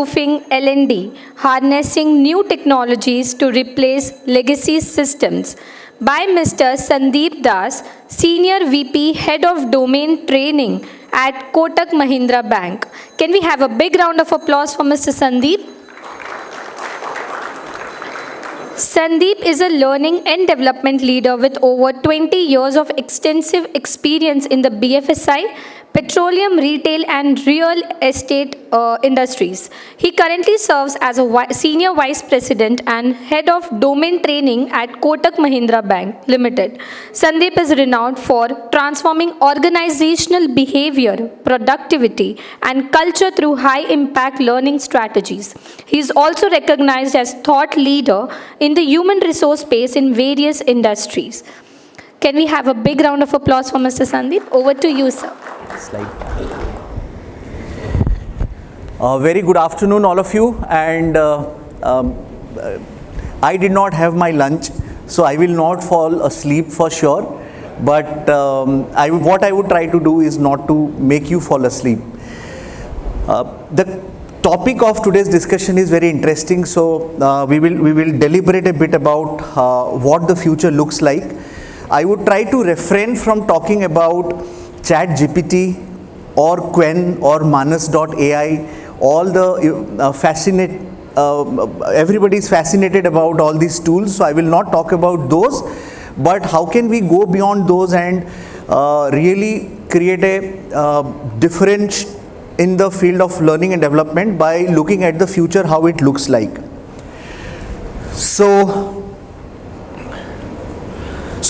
future-proofing L&D, harnessing new technologies to replace legacy systems, by Mr. Sandeep Das, Senior VP, Head of Domain Training at Kotak Mahindra Bank. Can we have a big round of applause for Mr. Sandeep? Sandeep is a learning and development leader with over 20 years of extensive experience in the BFSI, petroleum, retail, and real estate industries. He currently serves as a senior vice president and head of domain training at Kotak Mahindra Bank Limited. Sandeep is renowned for transforming organizational behavior, productivity, and culture through high-impact learning strategies. He is also recognized as thought leader in the human resource space in various industries. Can we have a big round of applause for Mr. Sandeep? Over to you, sir. Very good afternoon, all of you. And I did not have my lunch, so I will not fall asleep for sure. But what I would try to do is not to make you fall asleep. The topic of today's discussion is very interesting, so we will deliberate a bit about what the future looks like. I would try to refrain from talking about ChatGPT or Quen or Manas.ai. All the everybody is fascinated about all these tools, so I will not talk about those. But how can we go beyond those and really create a difference in the field of learning and development by looking at the future, how it looks like. So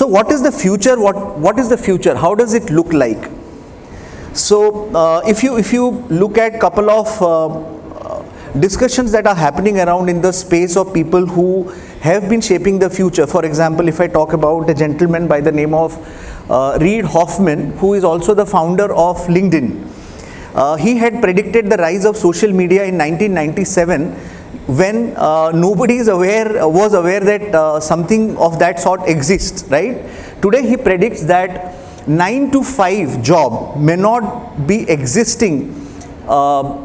what is the future? What is the future? How does it look like? So if you look at couple of discussions that are happening around in the space of people who have been shaping the future. For example, if I talk about a gentleman by the name of Reid Hoffman, who is also the founder of LinkedIn. He had predicted the rise of social media in 1997 when nobody was aware that something of that sort exists, right? Today he predicts that 9 to 5 job may not be existing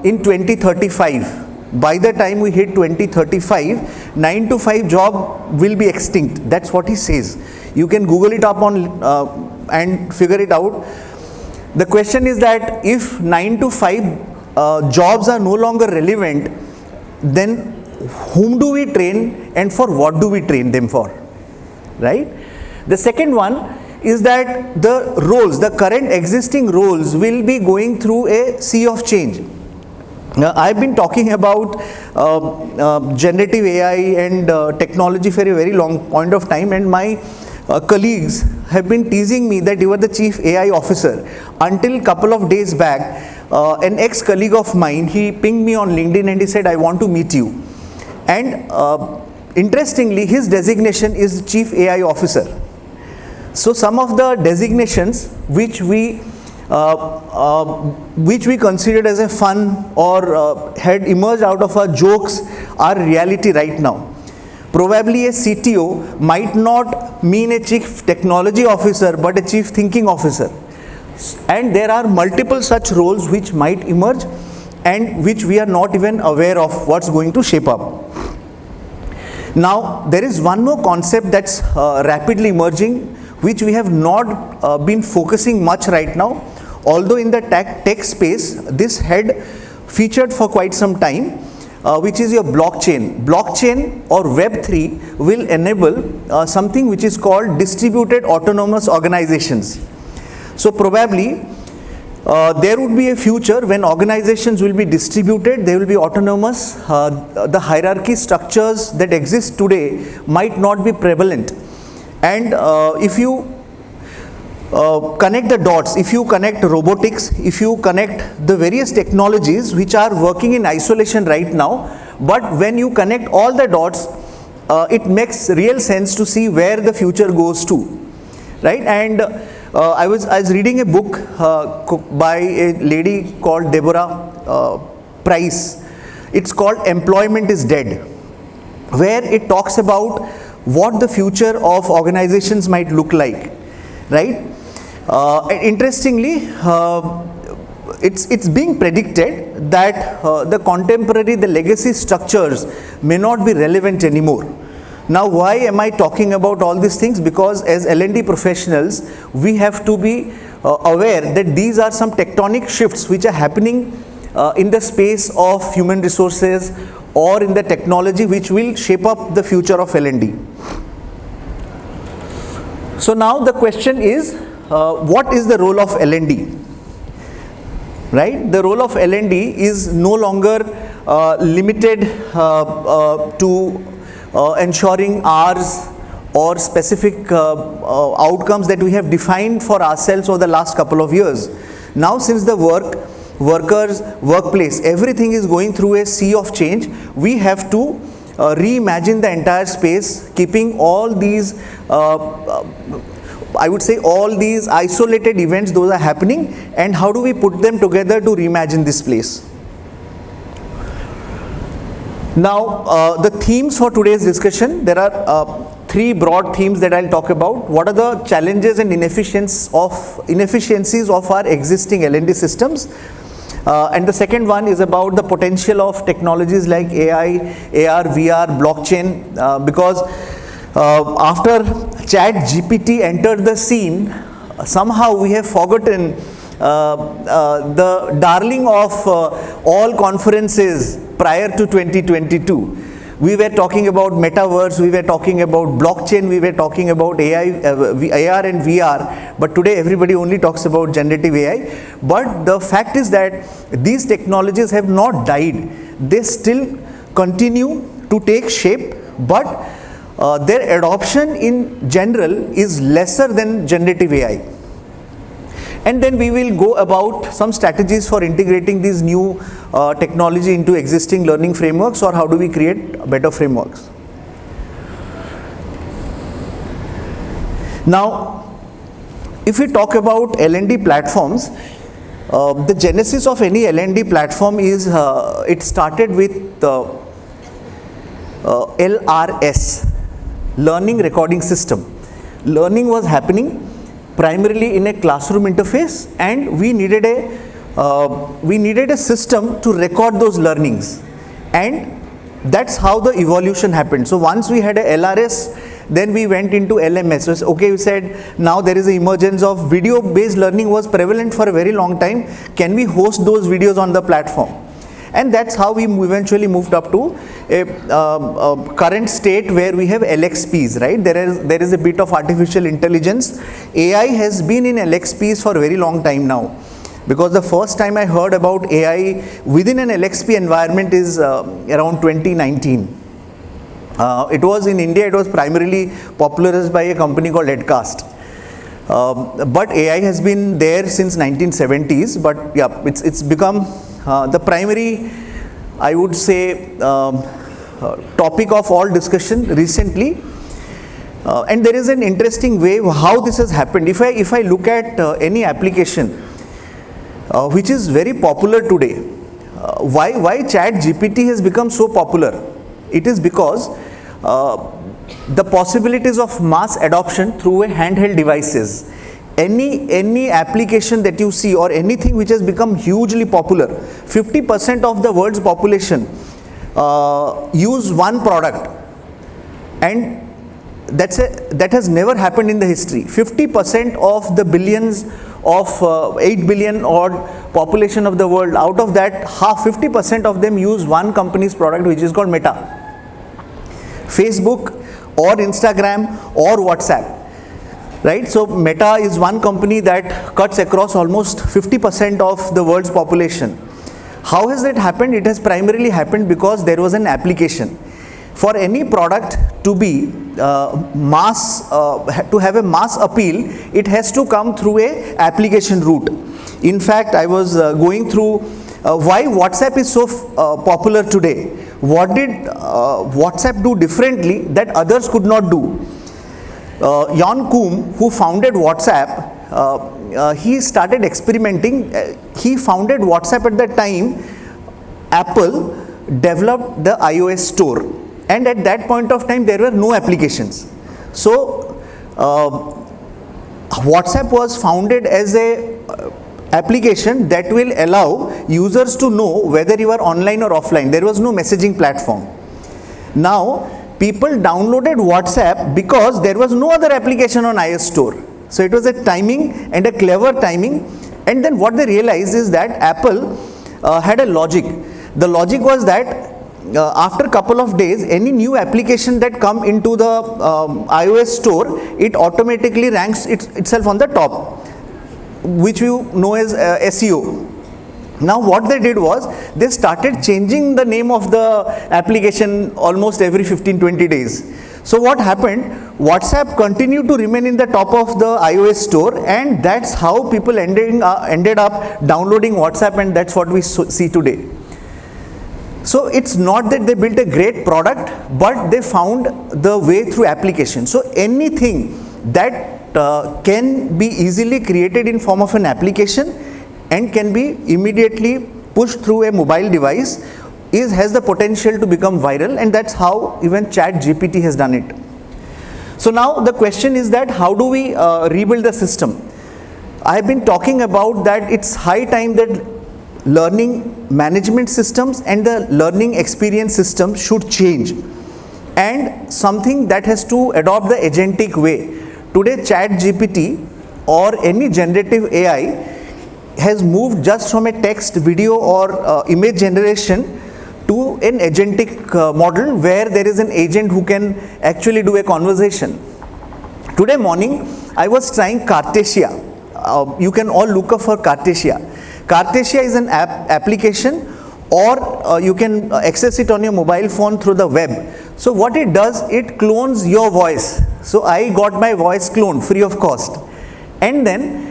in 2035. By the time we hit 2035, 9 to 5 job will be extinct. That's what he says. You can Google it up on and figure it out. The question is that if 9 to 5 jobs are no longer relevant, then whom do we train and for what do we train them for, right? The second one is that the roles, the current existing roles will be going through a sea of change. Now, I've been talking about generative AI and technology for a very long point of time, and my colleagues have been teasing me that you are the chief AI officer. Until a couple of days back, an ex-colleague of mine, he pinged me on LinkedIn and he said, I want to meet you. And interestingly, his designation is chief AI officer. So some of the designations which we considered as a fun or had emerged out of our jokes are reality right now. Probably a CTO might not mean a chief technology officer, but a chief thinking officer. And there are multiple such roles which might emerge and which we are not even aware of what's going to shape up. Now, there is one more concept that's rapidly emerging, which we have not been focusing much right now. Although in the tech space, this had featured for quite some time, which is your blockchain. Blockchain or Web3 will enable something which is called distributed autonomous organizations. So probably there would be a future when organizations will be distributed, they will be autonomous. The hierarchy structures that exist today might not be prevalent. And if you connect the dots, if you connect robotics, if you connect the various technologies which are working in isolation right now, but when you connect all the dots, it makes real sense to see where the future goes to, right? And I was reading a book by a lady called Deborah Price. It's called Employment is Dead, where it talks about what the future of organizations might look like, right? Interestingly, it's being predicted that the legacy structures may not be relevant anymore. Now, why am I talking about all these things? Because as L&D professionals, we have to be aware that these are some tectonic shifts which are happening in the space of human resources or in the technology which will shape up the future of L&D. So now the question is, what is the role of L&D? Right? The role of L&D is no longer limited to ensuring ours or specific outcomes that we have defined for ourselves over the last couple of years. Now, since the workplace, everything is going through a sea of change, we have to reimagine the entire space, keeping all these I would say all these isolated events, those are happening, and how do we put them together to reimagine this place? Now, the themes for today's discussion, there are three broad themes that I'll talk about. What are the challenges and inefficiencies of our existing L&D systems? And the second one is about the potential of technologies like AI, AR, VR, blockchain, because after ChatGPT entered the scene, somehow we have forgotten the darling of all conferences prior to 2022. We were talking about metaverse, we were talking about blockchain, we were talking about AI, AR and VR, but today everybody only talks about generative AI. But the fact is that these technologies have not died. They still continue to take shape, but their adoption in general is lesser than generative AI. And then we will go about some strategies for integrating these new technology into existing learning frameworks, or how do we create better frameworks. Now, if we talk about L&D platforms, the genesis of any L&D platform is, it started with LRS, Learning Recording System. Learning was happening primarily in a classroom interface, and we needed a system to record those learnings, and that's how the evolution happened. So once we had a LRS, then we went into LMS. So okay, we said now there is an emergence of video based learning was prevalent for a very long time. Can we host those videos on the platform? And that's how we eventually moved up to a current state where we have LXPs, right? There is a bit of artificial intelligence. AI has been in LXPs for a very long time now, because the first time I heard about AI within an LXP environment is around 2019. It was in India, it was primarily popularized by a company called Edcast. But AI has been there since 1970s, but yeah, it's become the primary, I would say, topic of all discussion recently. And there is an interesting way how this has happened. If I look at any application which is very popular today, why ChatGPT has become so popular? It is because the possibilities of mass adoption through a handheld devices. Any application that you see or anything which has become hugely popular, 50% of the world's population use one product, and that has never happened in the history. 50% of the billions of 8 billion odd population of the world, out of that 50% of them use one company's product, which is called Meta. Facebook or Instagram or WhatsApp. Right, so Meta is one company that cuts across almost 50% of the world's population. How has that happened? It has primarily happened because there was an application. For any product to be to have a mass appeal, it has to come through a application route. In fact, I was going through why WhatsApp is so popular today. What did WhatsApp do differently that others could not do? Jan Koum, who founded WhatsApp, he started experimenting. He founded WhatsApp at that time. Apple developed the iOS store, and at that point of time there were no applications. So WhatsApp was founded as a application that will allow users to know whether you are online or offline. There was no messaging platform. Now, people downloaded WhatsApp because there was no other application on iOS store. So it was a timing and a clever timing. And then what they realized is that Apple had a logic. The logic was that after a couple of days, any new application that come into the iOS store, it automatically ranks itself on the top, which you know as SEO. Now what they did was, they started changing the name of the application almost every 15-20 days. So what happened, WhatsApp continued to remain in the top of the iOS store, and that's how people ended up downloading WhatsApp, and that's what we see today. So it's not that they built a great product, but they found the way through application. So anything that can be easily created in form of an application and can be immediately pushed through a mobile device has the potential to become viral, and that's how even ChatGPT has done it. So now the question is that how do we rebuild the system? I have been talking about that it's high time that learning management systems and the learning experience system should change, and something that has to adopt the agentic way. Today ChatGPT or any generative AI has moved just from a text, video or image generation to an agentic model where there is an agent who can actually do a conversation. Today morning I was trying Cartesia. You can all look up for Cartesia. Cartesia is an application, or you can access it on your mobile phone through the web. So what it does, it clones your voice. So I got my voice cloned free of cost, and then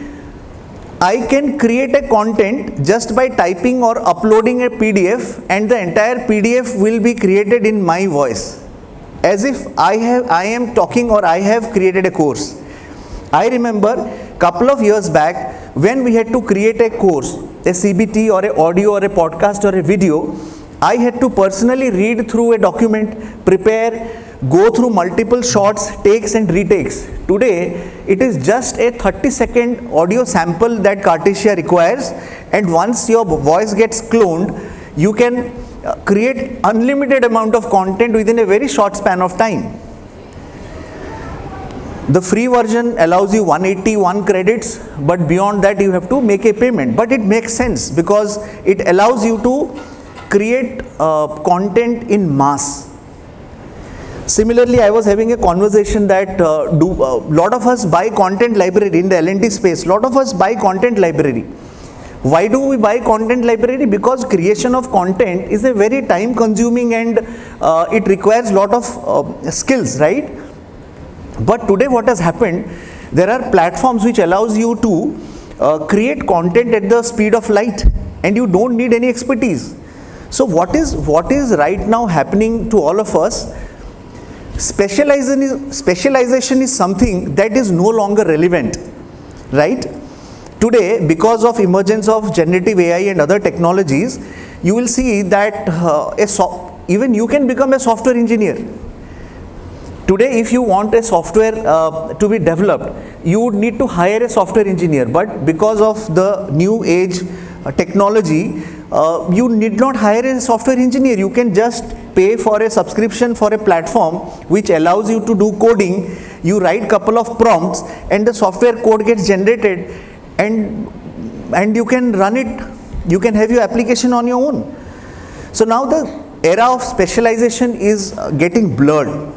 I can create a content just by typing or uploading a PDF, and the entire PDF will be created in my voice, as if I am talking or I have created a course. I remember couple of years back when we had to create a course, a CBT or a audio or a podcast or a video, I had to personally read through a document, prepare, go through multiple shots, takes and retakes. Today, it is just a 30-second audio sample that Cartesia requires, and once your voice gets cloned, you can create unlimited amount of content within a very short span of time. The free version allows you 181 credits, but beyond that you have to make a payment. But it makes sense because it allows you to create content in mass. Similarly, I was having a conversation that lot of us buy content library in the L&D space. Lot of us buy content library. Why do we buy content library? Because creation of content is a very time consuming and it requires lot of skills, right? But today what has happened, there are platforms which allows you to create content at the speed of light, and you don't need any expertise. So what is right now happening to all of us? Specialization is something that is no longer relevant, right? Today, because of emergence of generative AI and other technologies, you will see that even you can become a software engineer. Today, if you want a software to be developed, you would need to hire a software engineer. But because of the new age technology, you need not hire a software engineer. You can just pay for a subscription for a platform which allows you to do coding. You write couple of prompts and the software code gets generated, and you can run it. You can have your application on your own. So now the era of specialization is getting blurred,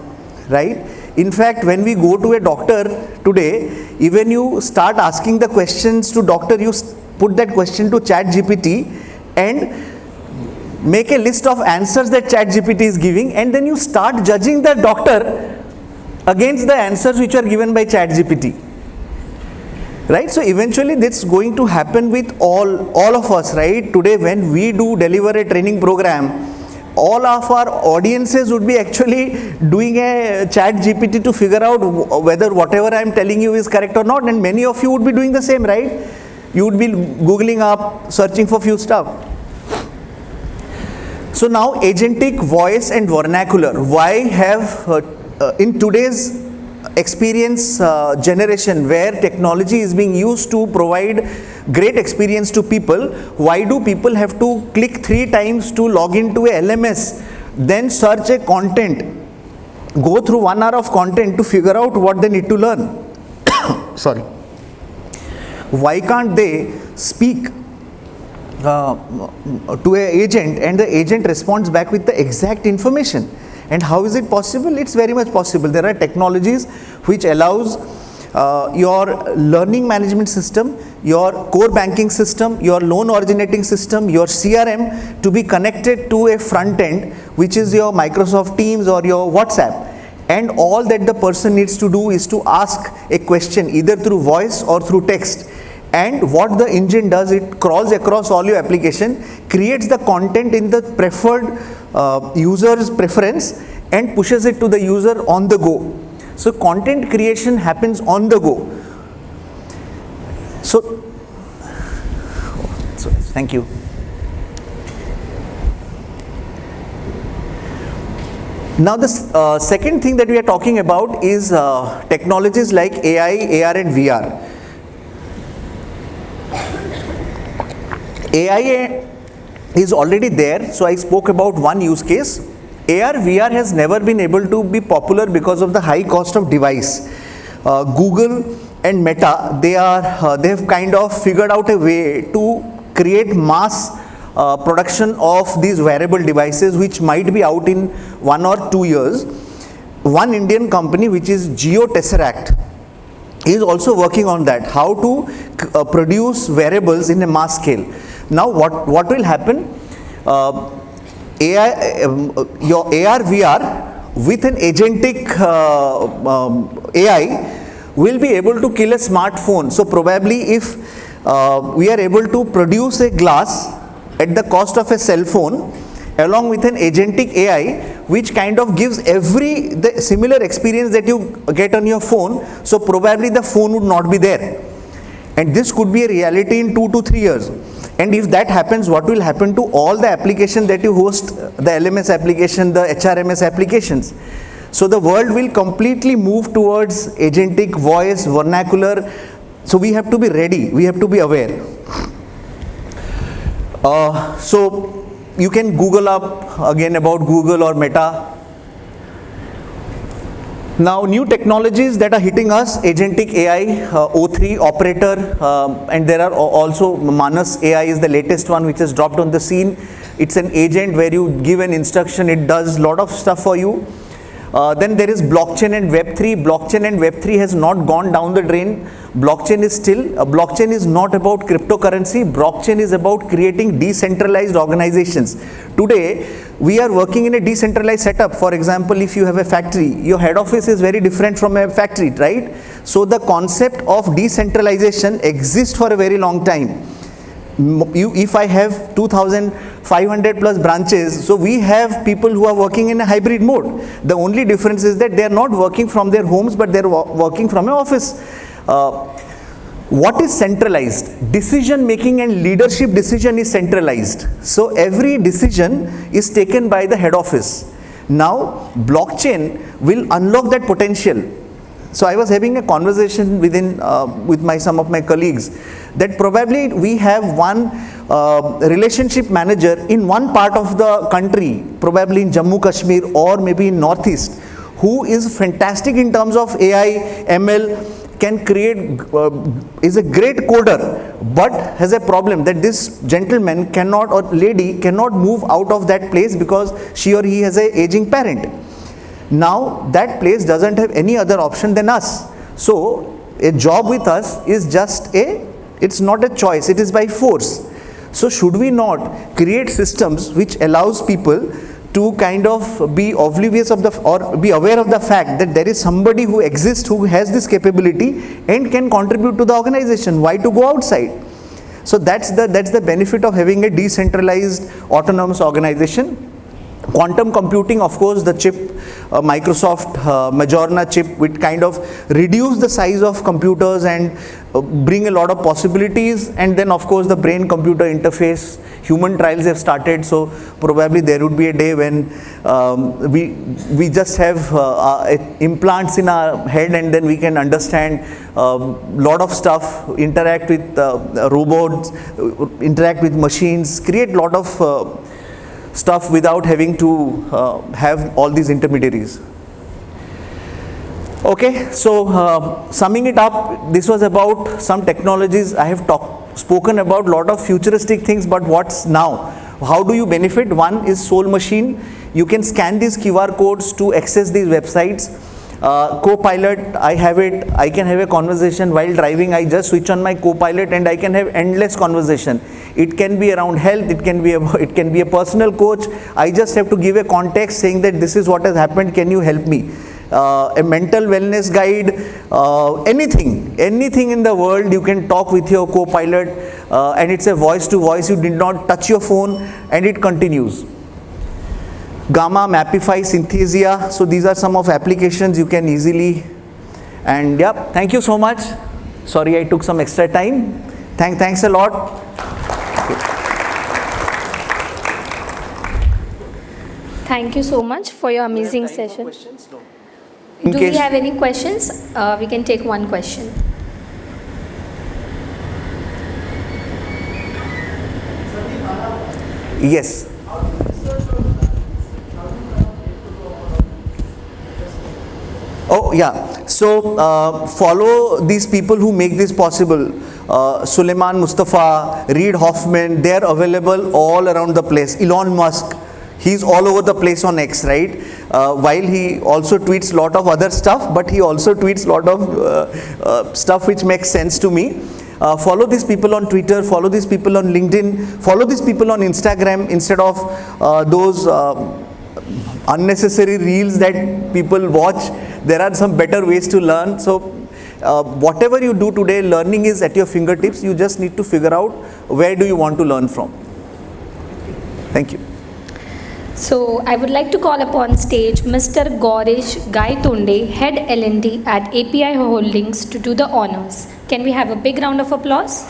right? In fact, when we go to a doctor today, even you start asking the questions to doctor, you put that question to ChatGPT and make a list of answers that ChatGPT is giving, and then you start judging the doctor against the answers which are given by ChatGPT, right? So eventually this is going to happen with all of us, right? Today when we do deliver a training program, all of our audiences would be actually doing a ChatGPT to figure out whether whatever I am telling you is correct or not, and many of you would be doing the same, right? You would be googling up, searching for few stuff. So now agentic voice and vernacular. Why have in today's experience generation where technology is being used to provide great experience to people, why do people have to click 3 times to log into a LMS, then search a content, go through 1 hour of content to figure out what they need to learn? Sorry. Why can't they speak to an agent and the agent responds back with the exact information? And how is it possible? It's very much possible. There are technologies which allows your learning management system, your core banking system, your loan originating system, your CRM to be connected to a front end, which is your Microsoft Teams or your WhatsApp. And all that the person needs to do is to ask a question either through voice or through text. And what the engine does, it crawls across all your application, creates the content in the preferred user's preference and pushes it to the user on the go. So content creation happens on the go. So thank you. Now the second thing that we are talking about is technologies like AI, AR and VR. AI is already there, so I spoke about one use case. AR, VR has never been able to be popular because of the high cost of device. Google and Meta, they have kind of figured out a way to create mass production of these wearable devices, which might be out in 1 or 2 years. One Indian company, which is Geo Tesseract, is also working on that, how to produce wearables in a mass scale. Now what will happen? Your AR VR with an agentic AI will be able to kill a smartphone. So probably if we are able to produce a glass at the cost of a cell phone along with an agentic AI, which kind of gives the similar experience that you get on your phone, so probably the phone would not be there. And this could be a reality in 2 to 3 years. And if that happens, what will happen to all the applications that you host, the LMS application, the HRMS applications? So the world will completely move towards agentic voice, vernacular. So we have to be ready, we have to be aware. So you can Google up again about Google or Meta. Now new technologies that are hitting us, agentic AI, O3 operator, and there are also Manas AI is the latest one which has dropped on the scene. It's an agent where you give an instruction, it does a lot of stuff for you. Then there is blockchain and Web3. Blockchain and Web3 has not gone down the drain. Blockchain is not about cryptocurrency. Blockchain is about creating decentralized organizations. Today, we are working in a decentralized setup. For example, if you have a factory, your head office is very different from a factory, right? So the concept of decentralization exists for a very long time. If I have 2,500 plus branches, so we have people who are working in a hybrid mode. The only difference is that they are not working from their homes, but they are working from an office. What is centralized? Decision making and leadership decision is centralized. So every decision is taken by the head office. Now blockchain will unlock that potential. So I was having a conversation with some of my colleagues that probably we have one relationship manager in one part of the country, probably in Jammu Kashmir or maybe in Northeast, who is fantastic in terms of AI, ML, can create, is a great coder, but has a problem that this gentleman cannot or lady cannot move out of that place because she or he has an aging parent. Now that place doesn't have any other option than us. So a job with us is it's not a choice, it is by force. So should we not create systems which allows people to kind of be oblivious of or be aware of the fact that there is somebody who exists who has this capability and can contribute to the organization? Why to go outside? So that's the benefit of having a decentralized autonomous organization. Quantum computing, of course, the chip, Microsoft Majorna chip, which kind of reduce the size of computers and bring a lot of possibilities. And then of course the brain computer interface, human trials have started, so probably there would be a day when we just have implants in our head, and then we can understand lot of stuff, interact with robots, interact with machines, create lot of stuff without having to have all these intermediaries. Okay, so summing it up, this was about some technologies. I have spoken about lot of futuristic things, but what's now? How do you benefit? One is Soul Machine. You can scan these QR codes to access these websites. Copilot, I have it. I can have a conversation while driving. I just switch on my Copilot and I can have endless conversation. It can be around health. It can be a personal coach. I just have to give a context saying that this is what has happened. Can you help me? A mental wellness guide, anything in the world, you can talk with your Copilot, and it's a voice to voice. You did not touch your phone, and it continues. Gamma, Mapify, Synthesia. So these are some of applications you can easily. And yeah, thank you so much. Sorry I took some extra time. Thanks a lot. Thank you so much for your amazing session. In Do case we have any questions? We can take one question. Yes. Oh yeah. So follow these people who make this possible. Suleiman Mustafa, Reid Hoffman, they are available all around the place. Elon Musk, he's all over the place on X, right? While he also tweets lot of other stuff, but he also tweets lot of stuff which makes sense to me. Follow these people on Twitter, follow these people on LinkedIn, follow these people on Instagram instead of those unnecessary reels that people watch. There are some better ways to learn. So whatever you do today, learning is at your fingertips. You just need to figure out where do you want to learn from. Thank you. So I would like to call upon stage Mr. Gaurish Gaitonde, Head L&D at API Holdings, to do the honors. Can we have a big round of applause?